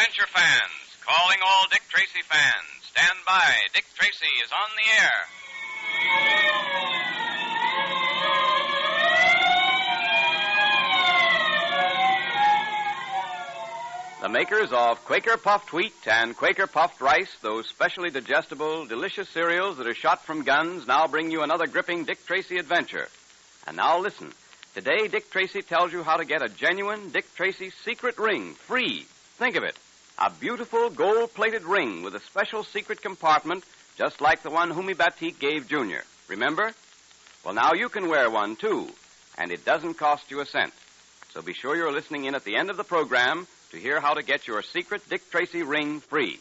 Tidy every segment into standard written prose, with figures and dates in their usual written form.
adventure fans, calling all Dick Tracy fans. Stand by. Dick Tracy is on the air. The makers of Quaker Puffed Wheat and Quaker Puffed Rice, those specially digestible, delicious cereals that are shot from guns, now bring you another gripping Dick Tracy adventure. And now listen. Today, Dick Tracy tells you how to get a genuine Dick Tracy secret ring, free. Think of it. A beautiful gold-plated ring with a special secret compartment, just like the one Humi Batik gave Junior. Remember? Well, now you can wear one, too. And it doesn't cost you a cent. So be sure you're listening in at the end of the program to hear how to get your secret Dick Tracy ring free.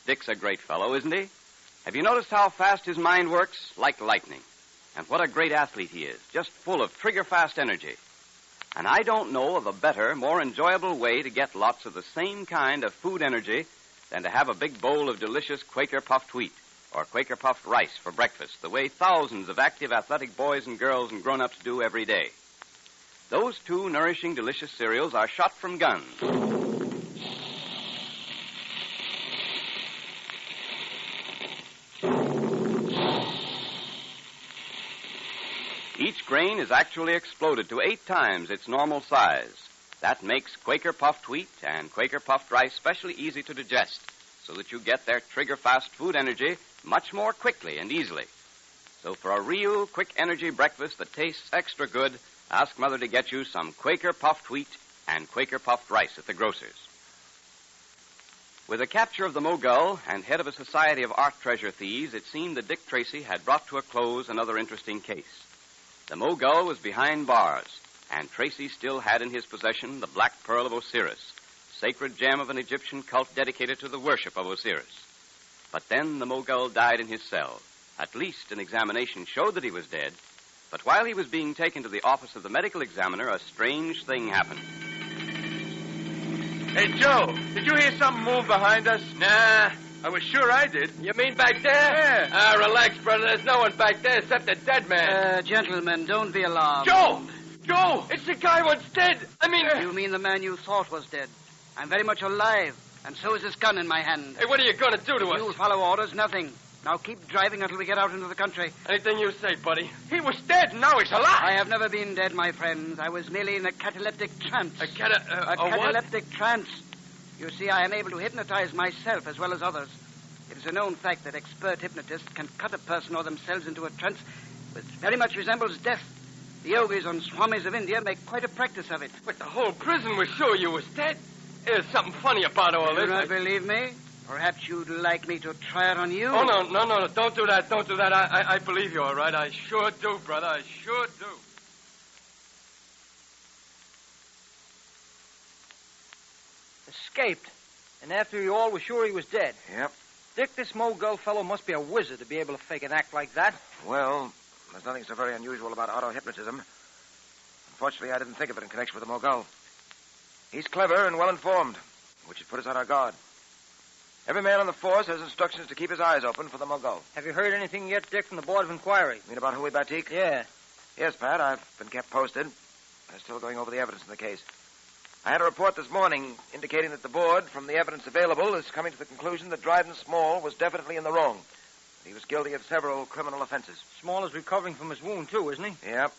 Dick's a great fellow, isn't he? Have you noticed how fast his mind works? Like lightning. And what a great athlete he is, just full of trigger-fast energy. And I don't know of a better, more enjoyable way to get lots of the same kind of food energy than to have a big bowl of delicious Quaker Puffed Wheat or Quaker Puffed Rice for breakfast, the way thousands of active, athletic boys and girls and grown-ups do every day. Those two nourishing, delicious cereals are shot from guns. Each grain is actually exploded to 8 times its normal size. That makes Quaker Puffed Wheat and Quaker Puffed Rice specially easy to digest, so that you get their trigger-fast food energy much more quickly and easily. So for a real quick energy breakfast that tastes extra good, ask Mother to get you some Quaker Puffed Wheat and Quaker Puffed Rice at the grocer's. With the capture of the Mogul and head of a society of art treasure thieves, it seemed that Dick Tracy had brought to a close another interesting case. The Mogul was behind bars, and Tracy still had in his possession the Black Pearl of Osiris, sacred gem of an Egyptian cult dedicated to the worship of Osiris. But then the Mogul died in his cell. At least an examination showed that he was dead. But while he was being taken to the office of the medical examiner, a strange thing happened. Hey, Joe, did you hear something move behind us? Nah. I was sure I did. You mean back there? Yeah. Relax, brother. There's no one back there except a dead man. Gentlemen, don't be alarmed. Joe! It's the guy what's dead. I mean... You mean the man you thought was dead. I'm very much alive, and so is this gun in my hand. Hey, what are you going to do to us? You'll follow orders, nothing. Now keep driving until we get out into the country. Anything you say, buddy. He was dead, and now he's alive. I have never been dead, my friends. I was merely in a cataleptic trance. A cataleptic trance. You see, I am able to hypnotize myself as well as others. It is a known fact that expert hypnotists can cut a person or themselves into a trance which very much resembles death. The yogis and swamis of India make quite a practice of it. But the whole prison was sure you was dead. There's something funny about all this. You do not believe me? Perhaps you'd like me to try it on you? Oh, no. Don't do that. I believe you, all right? I sure do, brother. I sure do. Escaped. And after you all were sure he was dead. Yep. Dick, this Mogul fellow must be a wizard to be able to fake an act like that. Well, there's nothing so very unusual about auto-hypnotism. Unfortunately, I didn't think of it in connection with the Mogul. He's clever and well-informed, which should put us on our guard. Every man on the force has instructions to keep his eyes open for the Mogul. Have you heard anything yet, Dick, from the Board of Inquiry? You mean about Humi Batik? Yeah. Yes, Pat. I've been kept posted. They're still going over the evidence in the case. I had a report this morning indicating that the board, from the evidence available, is coming to the conclusion that Dryden Small was definitely in the wrong. He was guilty of several criminal offenses. Small is recovering from his wound, too, isn't he? Yep.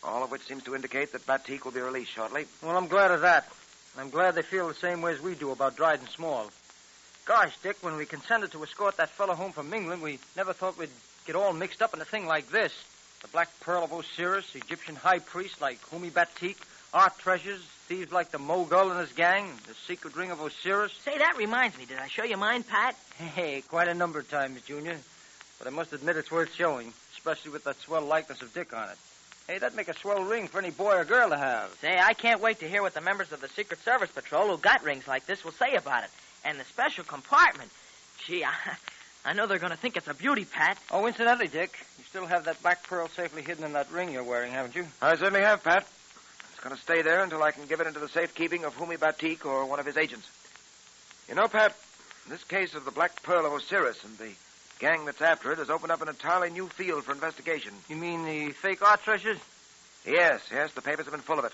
All of which seems to indicate that Batik will be released shortly. Well, I'm glad of that. I'm glad they feel the same way as we do about Dryden Small. Gosh, Dick, when we consented to escort that fellow home from England, we never thought we'd get all mixed up in a thing like this. The Black Pearl of Osiris, Egyptian high priest like Humi Batik, art treasures, thieves like the Mogul and his gang, the secret ring of Osiris. Say, that reminds me. Did I show you mine, Pat? Hey, quite a number of times, Junior. But I must admit it's worth showing, especially with that swell likeness of Dick on it. Hey, that'd make a swell ring for any boy or girl to have. Say, I can't wait to hear what the members of the Secret Service Patrol who got rings like this will say about it. And the special compartment. Gee, I know they're going to think it's a beauty, Pat. Oh, incidentally, Dick, you still have that black pearl safely hidden in that ring you're wearing, haven't you? I certainly have, Pat. It's going to stay there until I can give it into the safekeeping of Humi Batik or one of his agents. You know, Pat, this case of the Black Pearl of Osiris and the gang that's after it has opened up an entirely new field for investigation. You mean the fake art treasures? Yes, the papers have been full of it.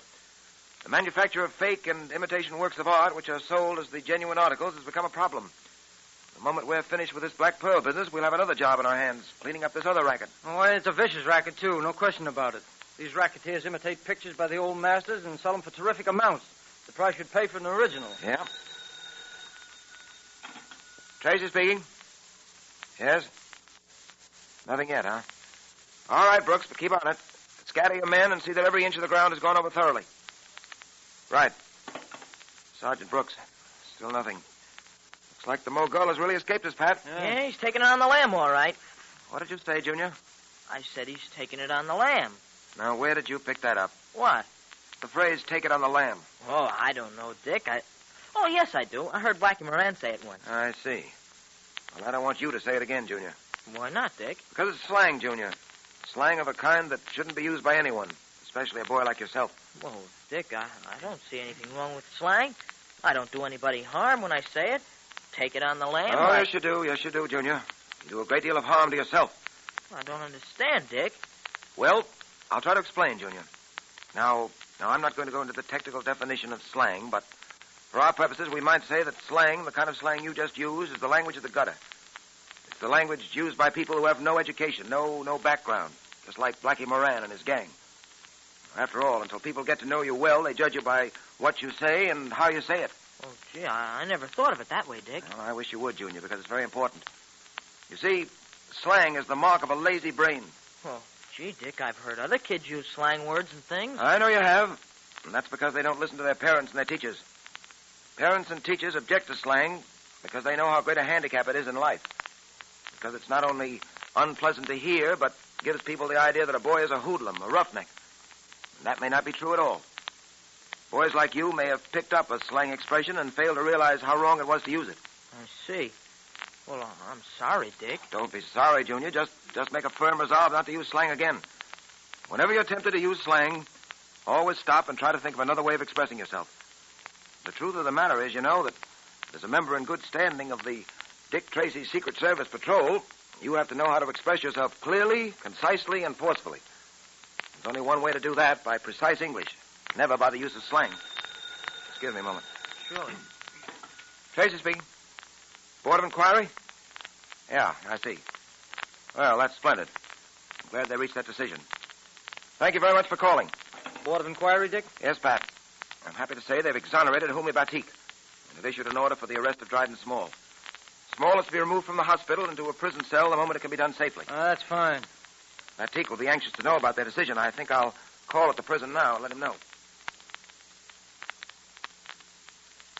The manufacture of fake and imitation works of art, which are sold as the genuine articles, has become a problem. The moment we're finished with this Black Pearl business, we'll have another job in our hands, cleaning up this other racket. Oh, it's a vicious racket, too. No question about it. These racketeers imitate pictures by the old masters and sell them for terrific amounts. The price you'd pay for an original. Yeah. Tracy speaking. Yes? Nothing yet, huh? All right, Brooks, but keep on it. Scatter your men and see that every inch of the ground is gone over thoroughly. Right. Sergeant Brooks. Still nothing. Looks like the Mogul has really escaped us, Pat. Yeah, he's taking it on the lamb, all right. What did you say, Junior? I said he's taking it on the lamb. Now, where did you pick that up? What? The phrase, take it on the lamb. Oh, I don't know, Dick. Oh, yes, I do. I heard Blackie Moran say it once. I see. Well, I don't want you to say it again, Junior. Why not, Dick? Because it's slang, Junior. Slang of a kind that shouldn't be used by anyone, especially a boy like yourself. Well, Dick, I don't see anything wrong with slang. I don't do anybody harm when I say it. Take it on the lamb. Oh, yes, you do. Yes, you do, Junior. You do a great deal of harm to yourself. I don't understand, Dick. Well, I'll try to explain, Junior. Now, I'm not going to go into the technical definition of slang, but for our purposes, we might say that slang, the kind of slang you just used, is the language of the gutter. It's the language used by people who have no education, no background, just like Blackie Moran and his gang. After all, until people get to know you well, they judge you by what you say and how you say it. Oh, gee, I never thought of it that way, Dick. Well, I wish you would, Junior, because it's very important. You see, slang is the mark of a lazy brain. Well, gee, Dick, I've heard other kids use slang words and things. I know you have, and that's because they don't listen to their parents and their teachers. Parents and teachers object to slang because they know how great a handicap it is in life. Because it's not only unpleasant to hear, but gives people the idea that a boy is a hoodlum, a roughneck. And that may not be true at all. Boys like you may have picked up a slang expression and failed to realize how wrong it was to use it. I see. Well, I'm sorry, Dick. Don't be sorry, Junior. Just make a firm resolve not to use slang again. Whenever you're tempted to use slang, always stop and try to think of another way of expressing yourself. The truth of the matter is, you know, that as a member in good standing of the Dick Tracy Secret Service Patrol, you have to know how to express yourself clearly, concisely, and forcefully. There's only one way to do that, by precise English, never by the use of slang. Excuse me a moment. Sure. Tracy speaking. Board of Inquiry? Yeah, I see. Well, that's splendid. I'm glad they reached that decision. Thank you very much for calling. Board of Inquiry, Dick? Yes, Pat. I'm happy to say they've exonerated Humi Batik and have issued an order for the arrest of Dryden Small. Small is to be removed from the hospital into a prison cell the moment it can be done safely. That's fine. Batik will be anxious to know about their decision. I think I'll call at the prison now and let him know.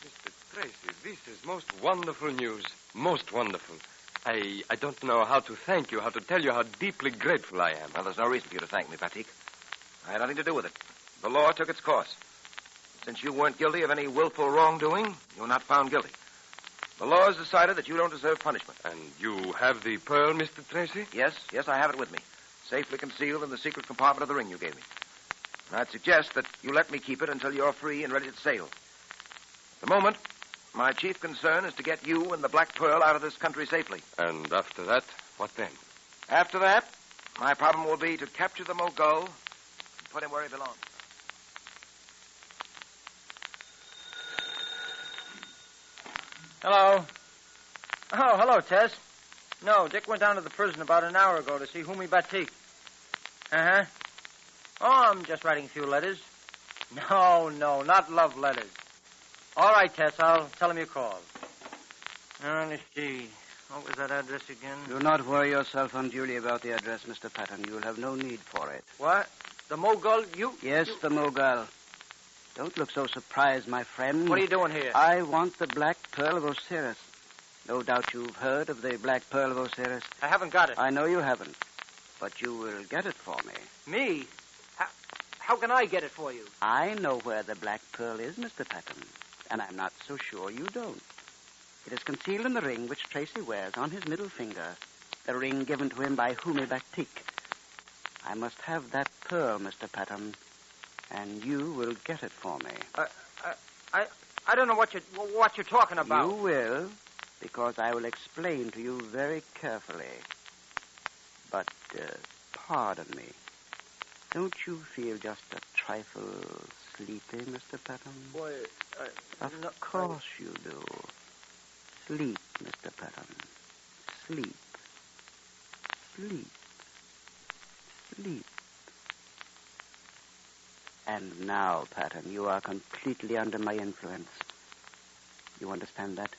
Mr. Tracy, this is most wonderful news. Most wonderful. I don't know how to thank you, how to tell you how deeply grateful I am. Well, there's no reason for you to thank me, Batik. I had nothing to do with it. The law took its course. Since you weren't guilty of any willful wrongdoing, you're not found guilty. The law has decided that you don't deserve punishment. And you have the pearl, Mr. Tracy? Yes, I have it with me, safely concealed in the secret compartment of the ring you gave me. And I'd suggest that you let me keep it until you're free and ready to sail. At the moment, my chief concern is to get you and the Black Pearl out of this country safely. And after that, what then? After that, my problem will be to capture the Mogul and put him where he belongs. Hello. Oh, hello, Tess. No, Dick went down to the prison about an hour ago to see Humi Batik. Uh-huh. Oh, I'm just writing a few letters. No, not love letters. All right, Tess, I'll tell him you called. Now, let's see. What was that address again? Do not worry yourself unduly about the address, Mr. Patton. You'll have no need for it. What? The Mogul? Yes, the Mogul. Don't look so surprised, my friend. What are you doing here? I want the Black Pearl of Osiris. No doubt you've heard of the Black Pearl of Osiris. I haven't got it. I know you haven't. But you will get it for me. Me? How can I get it for you? I know where the Black Pearl is, Mr. Patton. And I'm not so sure you don't. It is concealed in the ring which Tracy wears on his middle finger. The ring given to him by Humi Batik. I must have that pearl, Mr. Patton. And you will get it for me. I don't know what you're talking about. You will, because I will explain to you very carefully. But, pardon me. Don't you feel just a trifle sleepy, Mr. Patton? Why, Of course you do. Sleep, Mr. Patton. Sleep. Sleep. Sleep. And now, Patton, you are completely under my influence. You understand that?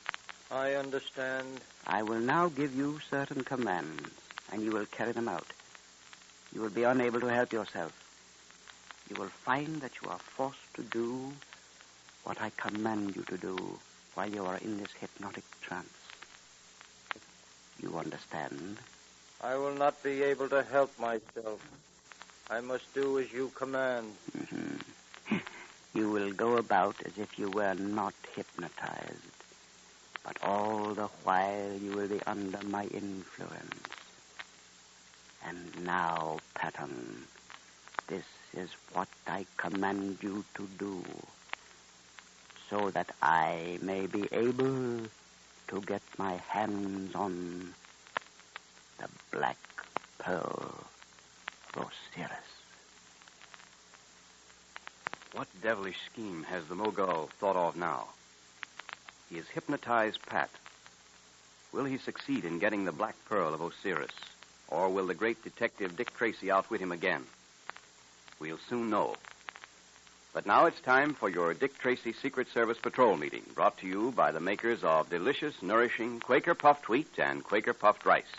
I understand. I will now give you certain commands, and you will carry them out. You will be unable to help yourself. You will find that you are forced to do what I command you to do while you are in this hypnotic trance. You understand? I will not be able to help myself. I must do as you command. Mm-hmm. You will go about as if you were not hypnotized, but all the while you will be under my influence. And now, Patton, this is what I command you to do, so that I may be able to get my hands on the Black Pearl of Osiris. What devilish scheme has the Mogul thought of now? He has hypnotized Pat. Will he succeed in getting the Black Pearl of Osiris? Or will the great detective Dick Tracy outwit him again? We'll soon know. But now it's time for your Dick Tracy Secret Service Patrol meeting, brought to you by the makers of delicious, nourishing Quaker Puffed Wheat and Quaker Puffed Rice.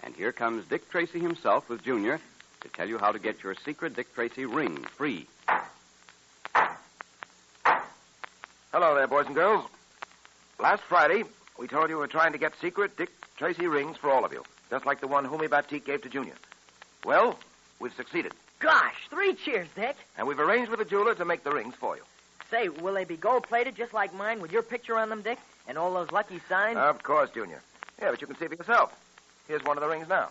And here comes Dick Tracy himself with Junior to tell you how to get your secret Dick Tracy ring free. Hello there, boys and girls. Last Friday, we told you we were trying to get secret Dick Tracy rings for all of you, just like the one Homi Batik gave to Junior. Well, we've succeeded. Gosh, 3 cheers, Dick. And we've arranged with the jeweler to make the rings for you. Say, will they be gold-plated just like mine with your picture on them, Dick? And all those lucky signs? Of course, Junior. Yeah, but you can see for yourself. Here's one of the rings now.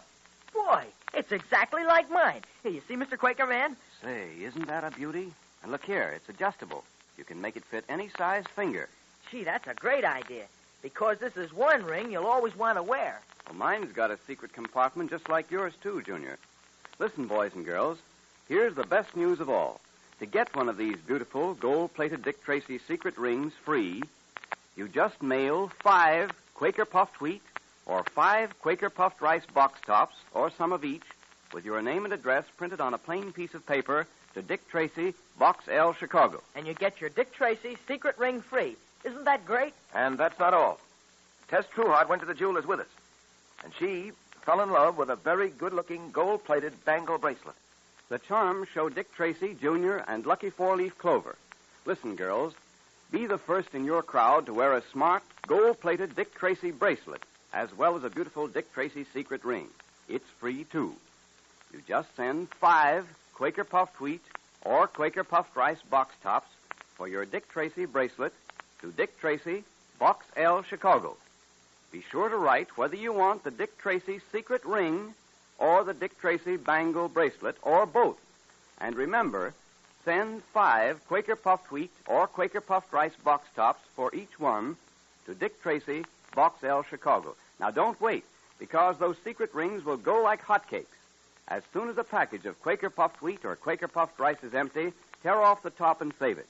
Boy, it's exactly like mine. Here, you see, Mr. Quaker Man? Say, isn't that a beauty? And look here, it's adjustable. You can make it fit any size finger. Gee, that's a great idea. Because this is one ring you'll always want to wear. Well, mine's got a secret compartment just like yours, too, Junior. Listen, boys and girls, here's the best news of all. To get one of these beautiful gold-plated Dick Tracy secret rings free, you just mail 5 Quaker Puffed Wheat or 5 Quaker Puffed Rice box tops, or some of each, with your name and address printed on a plain piece of paper to Dick Tracy, Box L, Chicago. And you get your Dick Tracy secret ring free. Isn't that great? And that's not all. Tess Trueheart went to the jeweler's with us, and she fell in love with a very good-looking gold-plated bangle bracelet. The charms show Dick Tracy, Jr., and Lucky Four-Leaf Clover. Listen, girls, be the first in your crowd to wear a smart, gold-plated Dick Tracy bracelet, as well as a beautiful Dick Tracy secret ring. It's free, too. You just send 5 Quaker Puffed Wheat or Quaker Puffed Rice box tops for your Dick Tracy bracelet to Dick Tracy, Box L, Chicago. Be sure to write whether you want the Dick Tracy secret ring or the Dick Tracy bangle bracelet, or both. And remember, send 5 Quaker Puffed Wheat or Quaker Puffed Rice box tops for each one to Dick Tracy, Box L, Chicago. Now, don't wait, because those secret rings will go like hotcakes. As soon as a package of Quaker Puffed Wheat or Quaker Puffed Rice is empty, tear off the top and save it.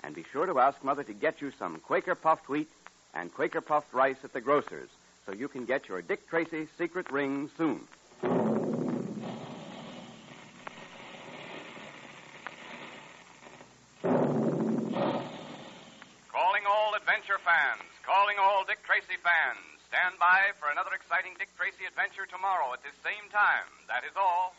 And be sure to ask Mother to get you some Quaker Puffed Wheat and Quaker Puffed Rice at the grocer's, so you can get your Dick Tracy secret ring soon. Calling all adventure fans, calling all Dick Tracy fans. Stand by for another exciting Dick Tracy adventure tomorrow at this same time. That is all.